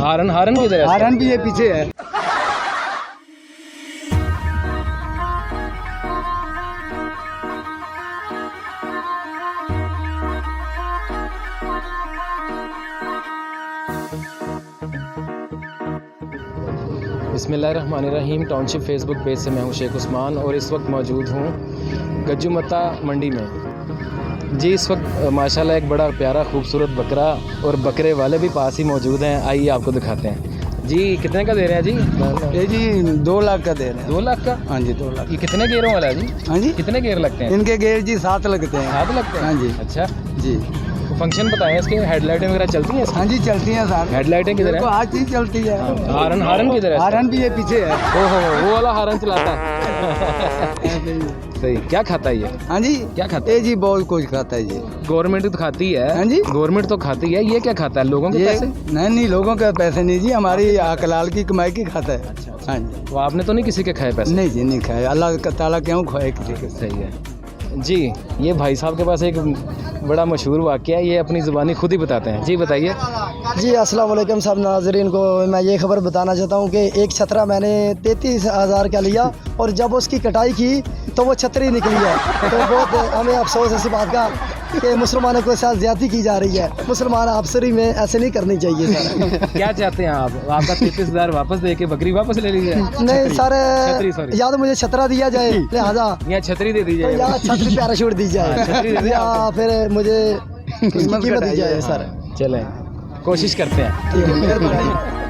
हारन हारन किधर है? हारन भी ये पीछे है। बिस्मिल्लाहिर्रहमानिर्रहीम। टाउनशिप फेसबुक पेज से मैं हूं शेख उस्मान और इस वक्त मौजूद हूं गज्जुमता मंडी में। जी इस वक्त माशाल्लाह एक बड़ा प्यारा खूबसूरत बकरा और बकरे वाले भी पास ही मौजूद हैं। आइए आपको दिखाते हैं। जी कितने का दे रहे हैं जी? ये जी 2 लाख का दे रहे हैं। 2 लाख का? हाँ जी 2 लाख। ये कितने गेयरों वाला है जी? हाँ जी कितने गेयर लगते हैं? इनके गेयर जी 7 लगते हैं। 7 लगते हैं? हाँ जी। अच्छा जी तो फंक्शन बताएं इसके, हेडलाइटें वगैरह चलती हैं? हाँ जी चलती हैं सर। हेडलाइटें किधर देखो है? आज ही चलती है। हारन हारन किधर है? हारन भी ये पीछे है। ओहो वो वाला हारन चलाता है। सही। क्या खाता है ये? हाँ जी क्या खाता ये जी बहुत कुछ खाता है जी। गवर्नमेंट तो खाती है। हाँ जी गवर्नमेंट तो खाती है। ये क्या खाता है? लोगों के ये पैसे? नहीं लोगों के पैसे नहीं जी, हमारी हकलाल की कमाई की खाता है। अच्छा हाँ जी। तो आपने तो नहीं किसी के खाए पैसे? नहीं जी नहीं खाए, अल्लाह ताला क्यों खाए किसी के। सही है जी। ये भाई साहब के पास एक बड़ा मशहूर वाक़या है, ये अपनी ज़ुबानी खुद ही बताते हैं। जी बताइए। जी अस्सलाम वालेकुम सब नाजरीन को मैं ये खबर बताना चाहता हूँ कि एक छतरा मैंने 33,000 का लिया और जब उसकी कटाई की तो वो छतरी निकली है। तो बहुत हमें अफसोस है इसी बात का कि मुसलमानों के साथ ज़्यादती की जा रही है। मुसलमान अफसरी में ऐसे नहीं करनी चाहिए सर। क्या चाहते हैं आप? आपका 33,000 वापस दे के बकरी वापस ले लीजिए। नहीं सर, छतरी या तो मुझे छतरा दिया जाए लिहाजा, या छतरी दे तो दीजिए। या छतरी पैराशूट दी जाए, छतरी दे दीजिए या फिर मुझे उसकी कीमत दी जाए सर। चलें कोशिश करते हैं। ठीक है, मेहरबानी।